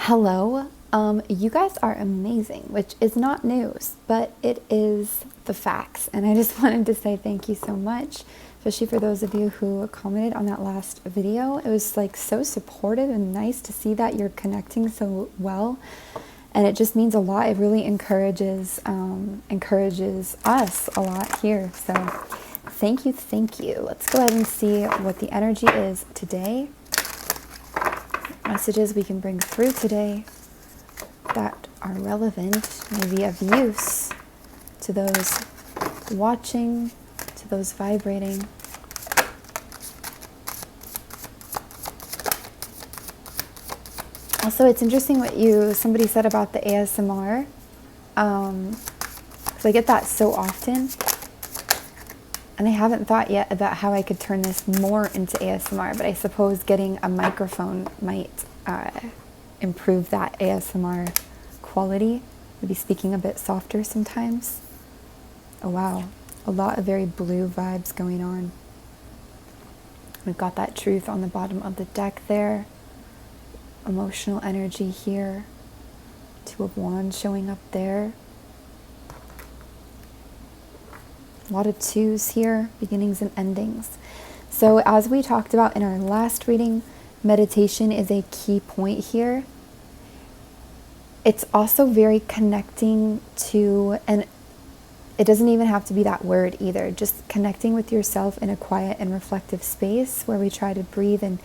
Hello. You guys are amazing, which is not news, but it is the facts. And I just wanted to say thank you so much, especially for those of you who commented on that last video. It was like so supportive and nice to see that you're connecting so well. And it just means a lot. It really encourages us a lot here. So thank you, thank you. Let's go ahead and see what the energy is today. Messages we can bring through today that are relevant, maybe of use to those watching, to those vibrating. Also, it's interesting what somebody said about the ASMR, because I get that so often, and I haven't thought yet about how I could turn this more into ASMR, but I suppose getting a microphone might improve that ASMR quality. Maybe speaking a bit softer sometimes. Oh wow, a lot of very blue vibes going on. We've got that truth on the bottom of the deck there. Emotional energy here. Two of Wands showing up there. A lot of twos here, beginnings and endings. So as we talked about in our last reading, meditation is a key point here. It's also very connecting to, and it doesn't even have to be that word either, just connecting with yourself in a quiet and reflective space where we try to breathe and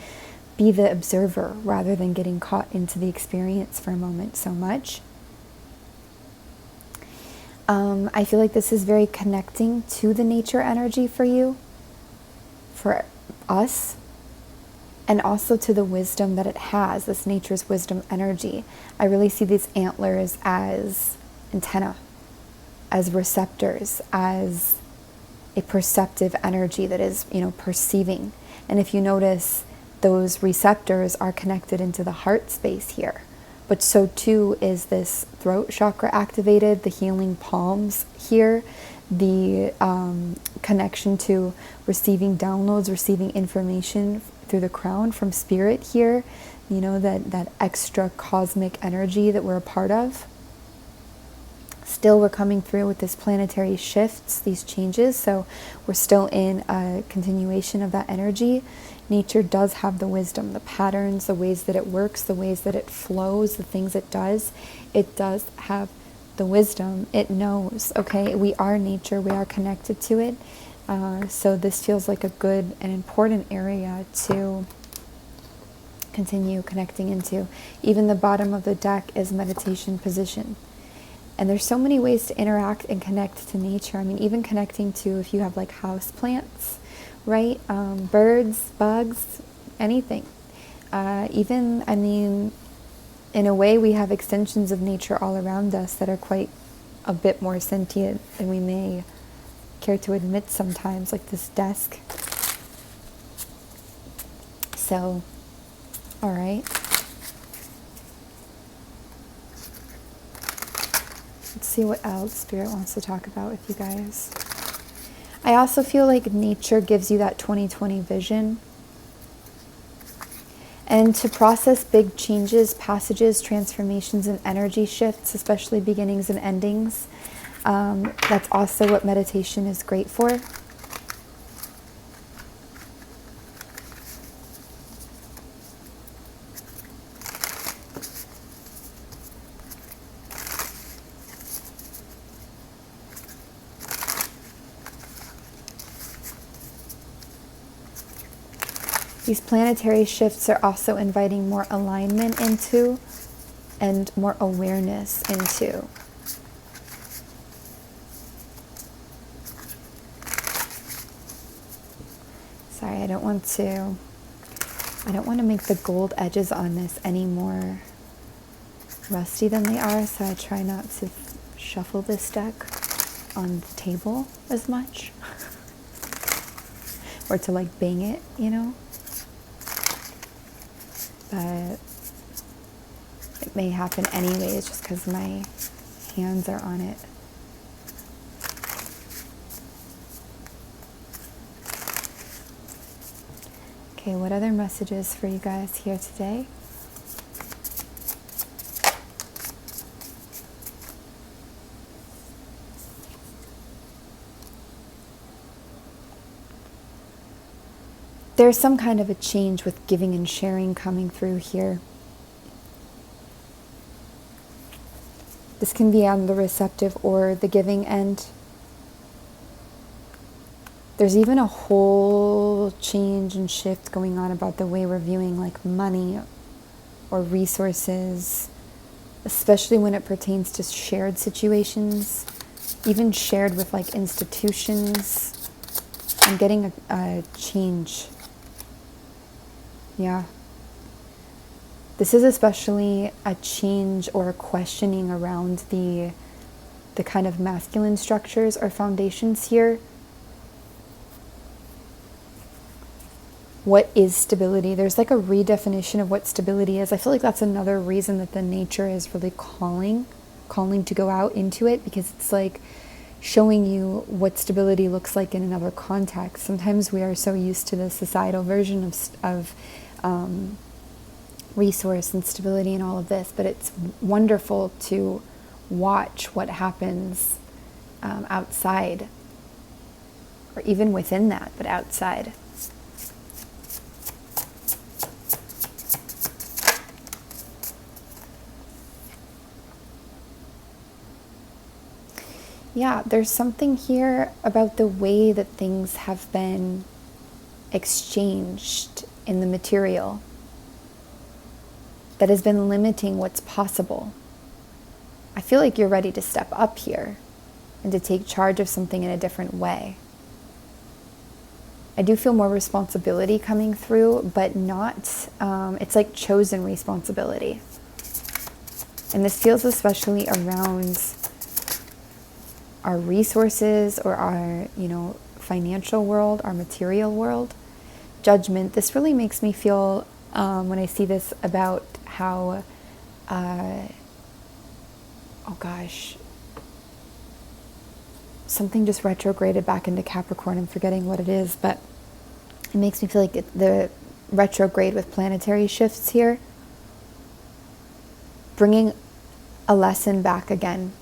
be the observer rather than getting caught into the experience for a moment so much. I feel like this is very connecting to the nature energy for you, for us, and also to the wisdom that it has, this nature's wisdom energy. I really see these antlers as antenna, as receptors, as a perceptive energy that is, perceiving. And if you notice, those receptors are connected into the heart space here. But so too is this throat chakra activated, the healing palms here, the connection to receiving downloads, receiving information through the crown from spirit here, that extra cosmic energy that we're a part of. Still, we're coming through with this planetary shifts, these changes, so we're still in a continuation of that energy. Nature does have the wisdom, the patterns, the ways that it works, the ways that it flows, the things it does. It does have the wisdom. It knows, okay? We are nature. We are connected to it. So this feels like a good and important area to continue connecting into. Even the bottom of the deck is meditation position. And there's so many ways to interact and connect to nature. I mean, even connecting to, if you have like house plants, right? Birds, bugs, anything. Even, in a way, we have extensions of nature all around us that are quite a bit more sentient than we may care to admit sometimes, like this desk. So, all right. Let's see what else Spirit wants to talk about with you guys. I also feel like nature gives you that 2020 vision. And to process big changes, passages, transformations, and energy shifts, especially beginnings and endings, that's also what meditation is great for. These planetary shifts are also inviting more alignment into and more awareness into. Sorry, I don't want to make the gold edges on this any more rusty than they are, so I try not to shuffle this deck on the table as much. Or to like bang it, But it may happen anyways just because my hands are on it. Okay, what other messages for you guys here today? there's some kind of a change with giving and sharing coming through here. This can be on the receptive or the giving end. There's even a whole change and shift going on about the way we're viewing like money or resources, especially when it pertains to shared situations, even shared with like institutions. I'm getting a change. Yeah. This is especially a change or a questioning around the kind of masculine structures or foundations here. What is stability? There's like a redefinition of what stability is. I feel like that's another reason that the nature is really calling to go out into it, because it's like showing you what stability looks like in another context. Sometimes we are so used to the societal version of resource and stability and all of this, but it's wonderful to watch what happens outside, or even within that, but outside. Yeah, there's something here about the way that things have been exchanged in the material that has been limiting what's possible. I feel like you're ready to step up here and to take charge of something in a different way. I do feel more responsibility coming through, but not, it's like chosen responsibility. And this feels especially around our resources or our, financial world, our material world. Judgment. This really makes me feel, when I see this, about how, something just retrograded back into Capricorn. I'm forgetting what it is, but it makes me feel like the retrograde with planetary shifts here, bringing a lesson back again.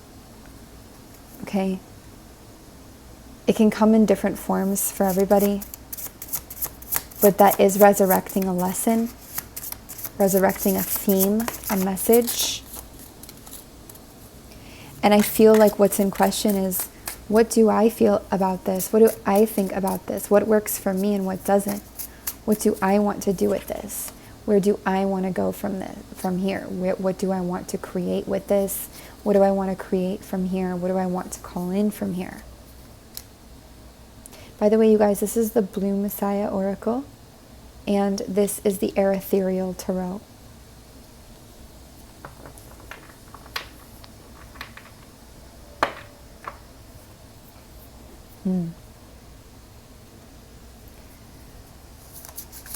Okay? It can come in different forms for everybody, but that is resurrecting a lesson, resurrecting a theme, a message. And I feel like what's in question is, what do I feel about this? What do I think about this? What works for me and what doesn't? What do I want to do with this? Where do I want to go from here? What do I want to create with this? What do I want to create from here? What do I want to call in from here? By the way, you guys, this is the Blue Messiah Oracle, and this is the Ethereal Tarot.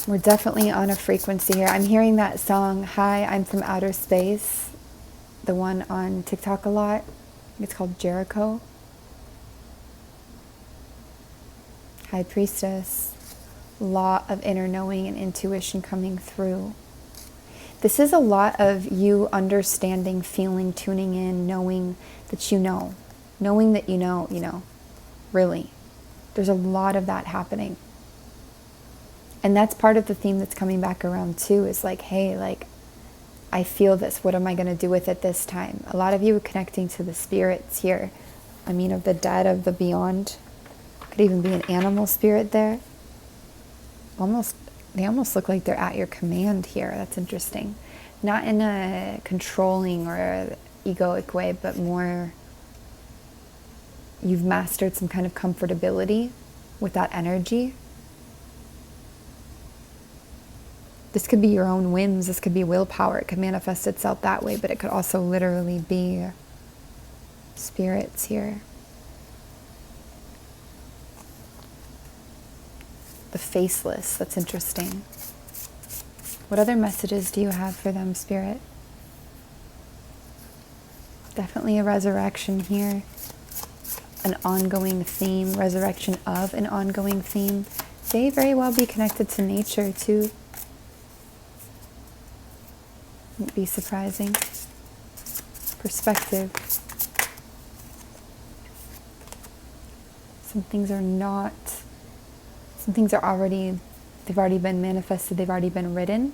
We're definitely on a frequency here. I'm hearing that song, Hi, I'm from Outer Space, the one on TikTok a lot. It's called Jericho. High Priestess. Law of inner knowing and intuition coming through. This is a lot of you understanding, feeling, tuning in, knowing that you know. Knowing that you know. Really. There's a lot of that happening. And that's part of the theme that's coming back around too, is like, hey, like, I feel this. What am I going to do with it this time? A lot of you are connecting to the spirits here. I mean, of the dead, of the beyond. Could even be an animal spirit there. They almost look like they're at your command here. That's interesting. Not in a controlling or egoic way, but more you've mastered some kind of comfortability with that energy. This could be your own whims. This could be willpower. It could manifest itself that way, but it could also literally be spirits here. The faceless. That's interesting. What other messages do you have for them, Spirit? Definitely a resurrection here. An ongoing theme. Resurrection of an ongoing theme. They very well be connected to nature, too. Wouldn't be surprising. Perspective. Some things are already They've already been manifested, they've already been written.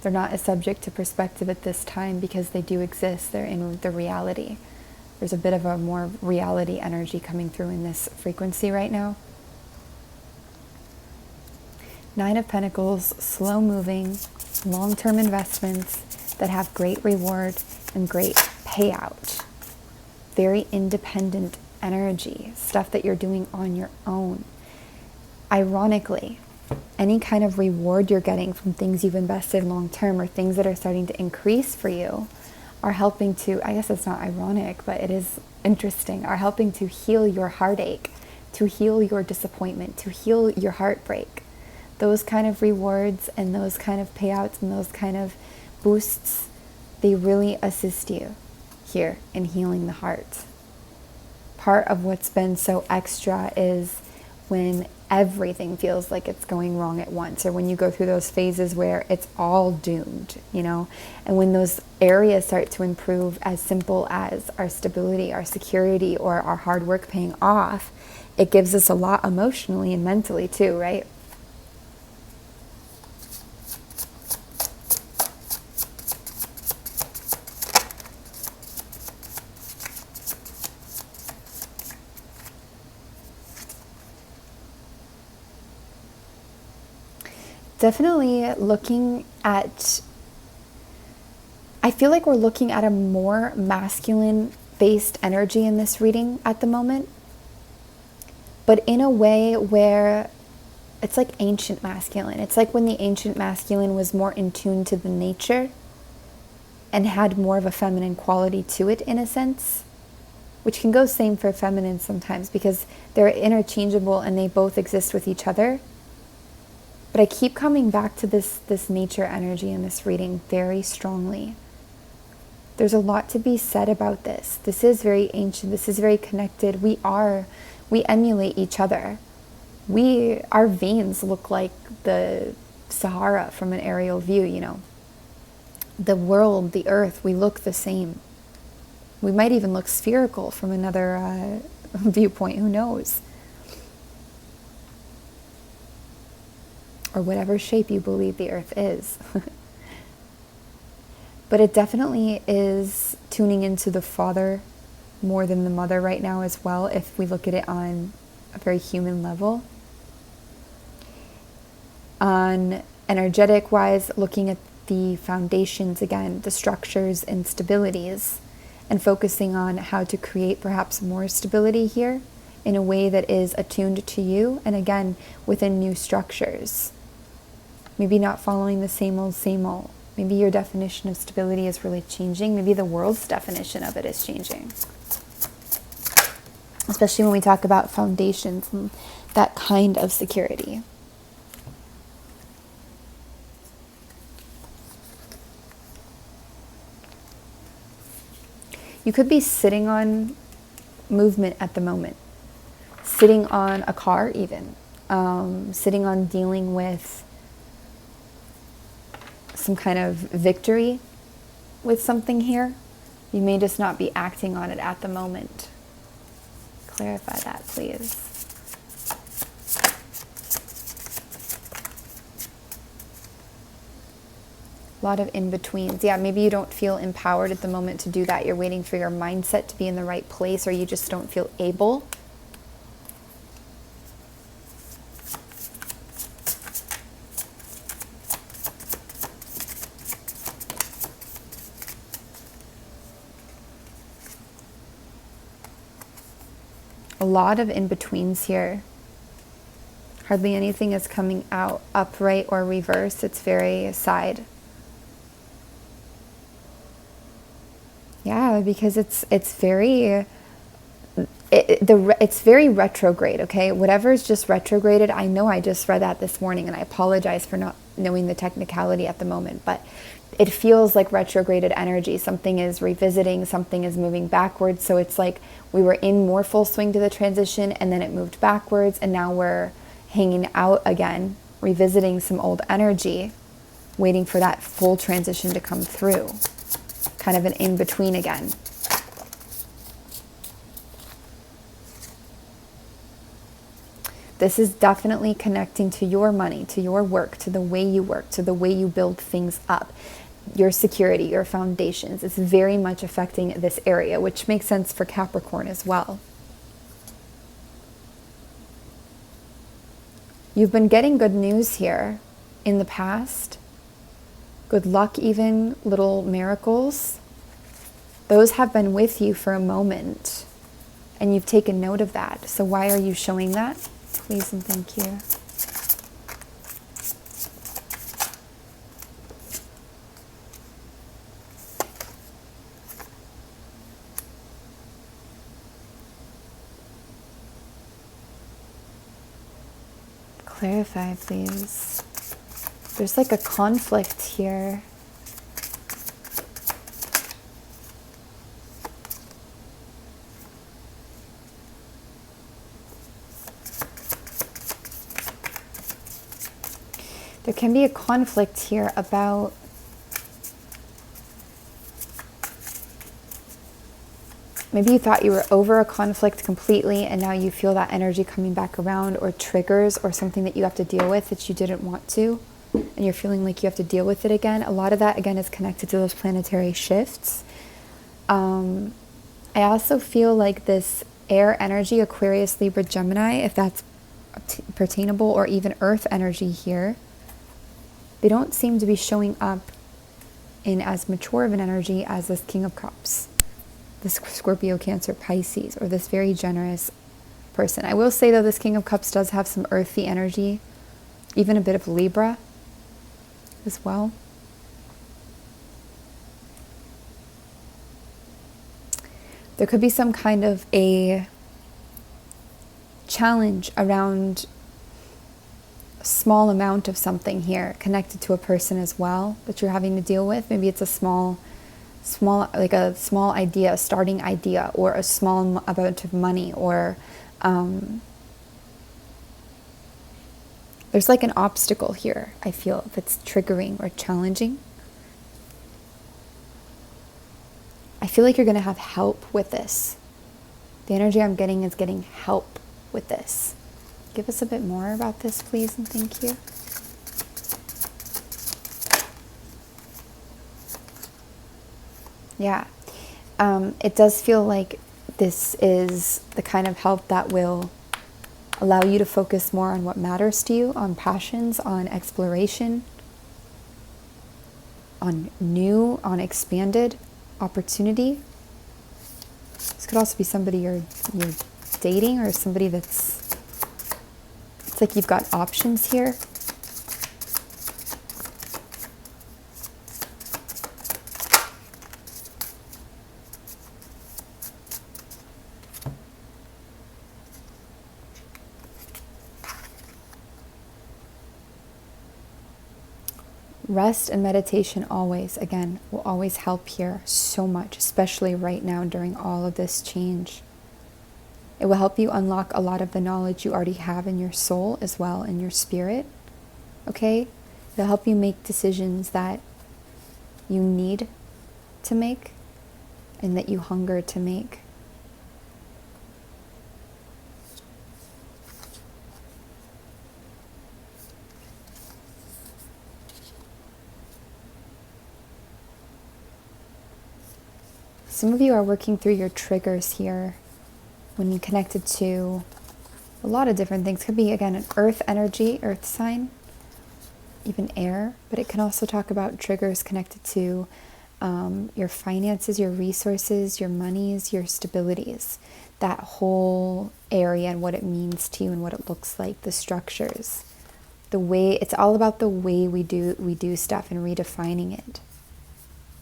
They're not as subject to perspective at this time because they do exist. They're in the reality. There's a bit of a more reality energy coming through in this frequency right now. Nine of Pentacles, slow moving, long-term investments that have great reward and great payout. Very independent energy, stuff that you're doing on your own. Ironically, any kind of reward you're getting from things you've invested long-term or things that are starting to increase for you are helping to, I guess it's not ironic, but it is interesting, are helping to heal your heartache, to heal your disappointment, to heal your heartbreak. Those kind of rewards and those kind of payouts and those kind of boosts, they really assist you here in healing the heart. Part of what's been so extra is when everything feels like it's going wrong at once, or when you go through those phases where it's all doomed, you know, and when those areas start to improve, as simple as our stability, our security, or our hard work paying off, it gives us a lot emotionally and mentally too, right? Definitely looking at, I feel like we're looking at a more masculine based energy in this reading at the moment, but in a way where it's like ancient masculine. It's like when the ancient masculine was more in tune to the nature and had more of a feminine quality to it in a sense, which can go same for feminine sometimes because they're interchangeable and they both exist with each other. But I keep coming back to this nature energy in this reading very strongly. There's a lot to be said about this. This is very ancient. This is very connected. We emulate each other. Our veins look like the Sahara from an aerial view, you know. The world, the earth, we look the same. We might even look spherical from another viewpoint, who knows? Or whatever shape you believe the earth is. But it definitely is tuning into the father more than the mother right now as well, if we look at it on a very human level. On energetic wise, looking at the foundations again, the structures and stabilities, and focusing on how to create perhaps more stability here in a way that is attuned to you, and again, within new structures. Maybe not following the same old, same old. Maybe your definition of stability is really changing. Maybe the world's definition of it is changing. Especially when we talk about foundations and that kind of security. You could be sitting on movement at the moment. Sitting on a car even. Sitting on dealing with some kind of victory with something here. You may just not be acting on it at the moment. Clarify that, please. A lot of in-betweens. Yeah, maybe you don't feel empowered at the moment to do that. You're waiting for your mindset to be in the right place, or you just don't feel able. A lot of in-betweens here. Hardly anything is coming out upright or reversed. It's very side. Yeah, because it's very retrograde, okay? Whatever is just retrograded, I know I just read that this morning, and I apologize for not knowing the technicality at the moment, but it feels like retrograded energy. Something is revisiting, something is moving backwards. So it's like we were in more full swing to the transition, and then it moved backwards, and now we're hanging out again, revisiting some old energy, waiting for that full transition to come through. Kind of an in-between again. This is definitely connecting to your money, to your work, to the way you work, to the way you build things up, your security, your foundations. It's very much affecting this area, which makes sense for Capricorn as well. You've been getting good news here in the past. Good luck, even little miracles. Those have been with you for a moment, and you've taken note of that. So why are you showing that? Please and thank you. Clarify, please. There's like a conflict here. There can be a conflict here about maybe you thought you were over a conflict completely and now you feel that energy coming back around, or triggers or something that you have to deal with that you didn't want to, and you're feeling like you have to deal with it again. A lot of that, again, is connected to those planetary shifts. I also feel like this air energy, Aquarius, Libra, Gemini, if that's pertainable, or even earth energy here, they don't seem to be showing up in as mature of an energy as this King of Cups, this Scorpio, Cancer, Pisces, or this very generous person. I will say, though, this King of Cups does have some earthy energy, even a bit of Libra as well. There could be some kind of a challenge around small amount of something here connected to a person as well that you're having to deal with. Maybe it's a small like a small idea, a starting idea, or a small amount of money, or there's like an obstacle here, I feel, that's triggering or challenging. I feel like you're going to have help with this. The energy I'm getting is getting help with this. Give us a bit more about this, please, and thank you. Yeah. It does feel like this is the kind of help that will allow you to focus more on what matters to you, on passions, on exploration, on new, on expanded opportunity. This could also be somebody you're dating, or somebody that's, it's like you've got options here. Rest and meditation always, again, will always help here so much, especially right now during all of this change. It will help you unlock a lot of the knowledge you already have in your soul as well, in your spirit, okay? It'll help you make decisions that you need to make and that you hunger to make. Some of you are working through your triggers here when you connected to a lot of different things. Could be, again, an earth energy, earth sign, even air, but it can also talk about triggers connected to your finances, your resources, your monies, your stabilities, that whole area and what it means to you and what it looks like, the structures, the way, it's all about the way we do stuff and redefining it.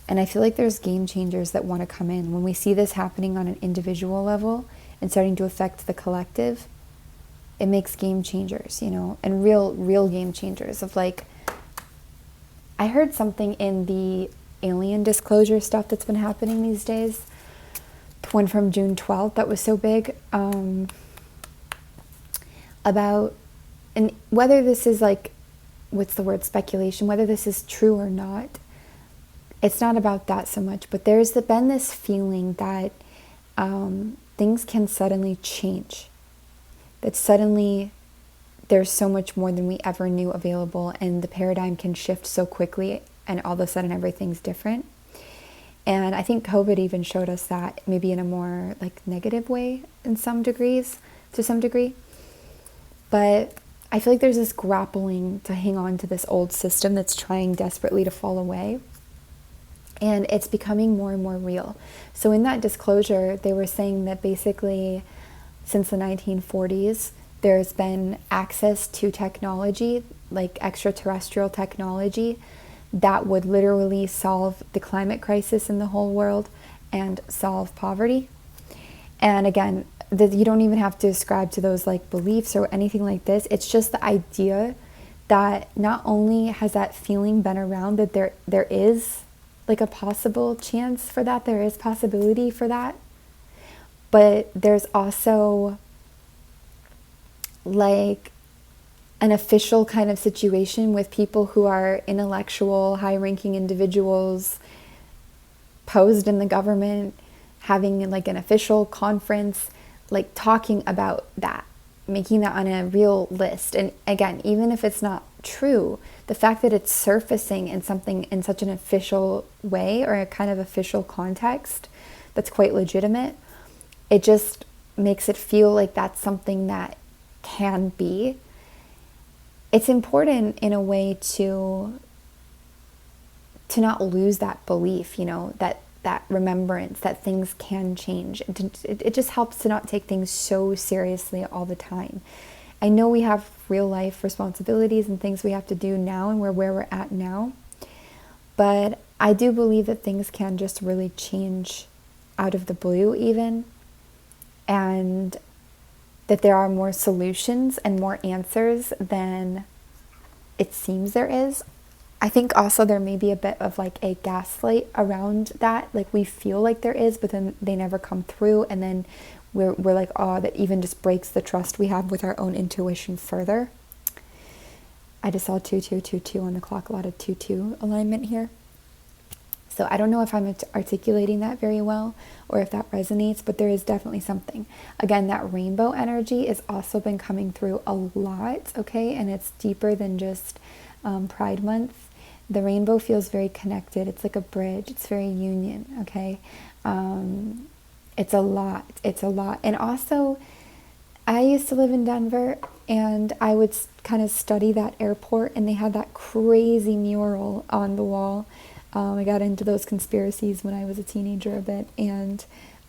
And I feel like there's game changers that want to come in. When we see this happening on an individual level and starting to affect the collective, it makes game changers, you know, and real game changers of like, I heard something in the alien disclosure stuff that's been happening these days, the one from June 12th that was so big, about, and whether this is like, what's the word, speculation, whether this is true or not. It's not about that so much, but there's been this feeling that things can suddenly change. That suddenly there's so much more than we ever knew available, and the paradigm can shift so quickly, and all of a sudden everything's different. And I think COVID even showed us that, maybe in a more like negative way to some degree. But I feel like there's this grappling to hang on to this old system that's trying desperately to fall away. And it's becoming more and more real. So in that disclosure, they were saying that basically since the 1940s, there's been access to technology, like extraterrestrial technology, that would literally solve the climate crisis in the whole world and solve poverty. And again, you don't even have to ascribe to those like beliefs or anything like this. It's just the idea that not only has that feeling been around, that there is like a possible chance for that, there is possibility for that, but there's also like an official kind of situation with people who are intellectual, high-ranking individuals posed in the government, having like an official conference, like talking about that, making that on a real list. And again, even if it's not true, the fact that it's surfacing in something in such an official way, or a kind of official context that's quite legitimate, it just makes it feel like that's something that can be. It's important in a way to not lose that belief, that remembrance that things can change. It just helps to not take things so seriously all the time. I know we have real life responsibilities and things we have to do now, and we're where we're at now, but I do believe that things can just really change out of the blue even, and that there are more solutions and more answers than it seems there is. I think also there may be a bit of like a gaslight around that. Like we feel like there is, but then they never come through. And then we're like, oh, that even just breaks the trust we have with our own intuition further. I just saw 2222 on the clock, a lot of 2-2 alignment here. So I don't know if I'm articulating that very well or if that resonates, but there is definitely something. Again, that rainbow energy has also been coming through a lot, okay? And it's deeper than just Pride Month. The rainbow feels very connected. It's like a bridge. It's very union, okay? It's a lot. It's a lot. And also, I used to live in Denver, and I would kind of study that airport, and they had that crazy mural on the wall. I got into those conspiracies when I was a teenager a bit, and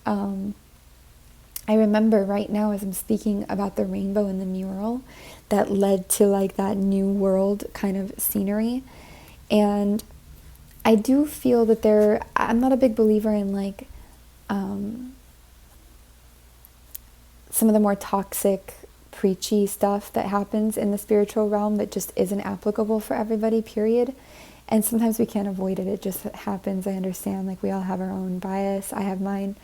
I remember right now as I'm speaking about the rainbow in the mural that led to like that new world kind of scenery. And I do feel that I'm not a big believer in like some of the more toxic, preachy stuff that happens in the spiritual realm that just isn't applicable for everybody, period. And sometimes we can't avoid it. It just happens. I understand, like we all have our own bias. I have mine,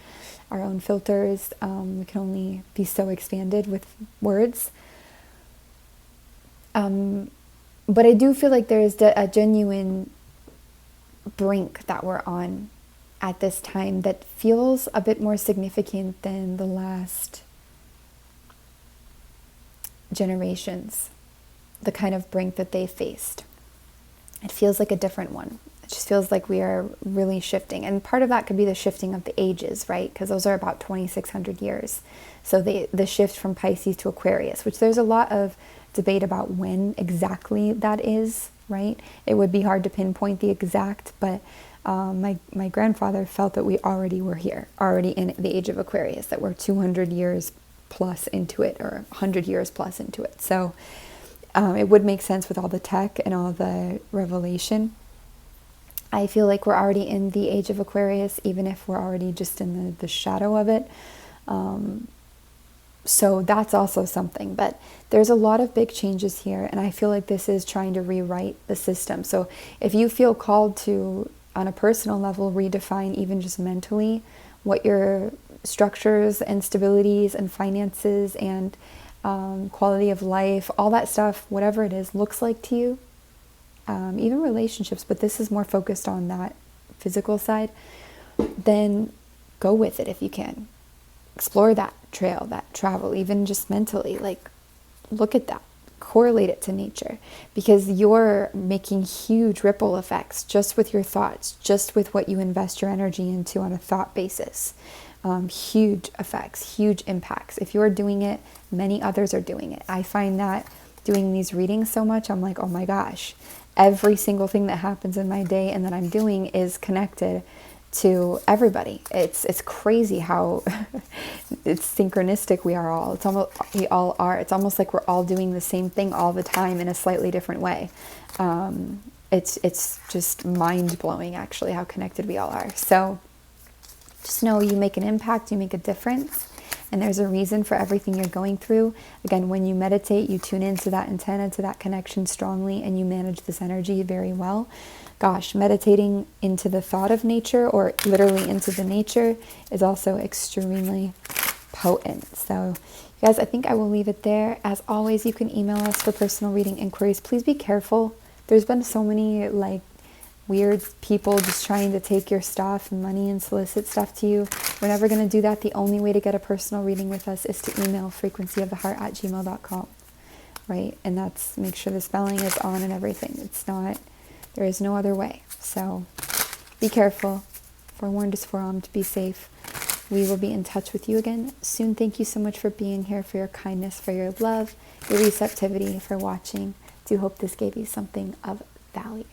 our own filters. We can only be so expanded with words. But I do feel like there is a genuine brink that we're on at this time that feels a bit more significant than the last generations, the kind of brink that they faced. It feels like a different one. It just feels like we are really shifting. And part of that could be the shifting of the ages, right? Because those are about 2,600 years. So the shift from Pisces to Aquarius, which there's a lot of debate about when exactly that is, right? It would be hard to pinpoint the exact, but my grandfather felt that we already were here, already in the age of Aquarius, that we're 200 years plus into it, or 100 years plus into it. So it would make sense with all the tech and all the revelation. I feel like we're already in the age of Aquarius, even if we're already just in the shadow of it. So that's also something. But there's a lot of big changes here, and I feel like this is trying to rewrite the system. So if you feel called to, on a personal level, redefine even just mentally what your structures and stabilities and finances and quality of life, all that stuff, whatever it is, looks like to you, even relationships, but this is more focused on that physical side, then go with it if you can. Explore that trail, that travel, even just mentally, like look at that, correlate it to nature, because you're making huge ripple effects just with your thoughts, just with what you invest your energy into on a thought basis. Huge effects, huge impacts. If you're doing it, many others are doing it. I find that doing these readings so much, I'm like, oh my gosh, every single thing that happens in my day and that I'm doing is connected to everybody. It's crazy how it's synchronistic we are all. We all are. It's almost like we're all doing the same thing all the time in a slightly different way. It's just mind-blowing, actually, how connected we all are. So just know you make an impact, you make a difference, and there's a reason for everything you're going through. Again, when you meditate, you tune into that antenna, to that connection strongly, and you manage this energy very well. Gosh, meditating into the thought of nature, or literally into the nature, is also extremely potent. So, you guys, I think I will leave it there. As always, you can email us for personal reading inquiries. Please be careful. There's been so many weird people just trying to take your stuff and money and solicit stuff to you. We're never going to do that. The only way to get a personal reading with us is to email frequencyoftheheart@gmail.com, right? And that's, make sure the spelling is on and everything. It's not, there is no other way. So be careful. Forewarned is forearmed. Be safe. We will be in touch with you again soon. Thank you so much for being here, for your kindness, for your love, your receptivity, for watching. Do hope this gave you something of value.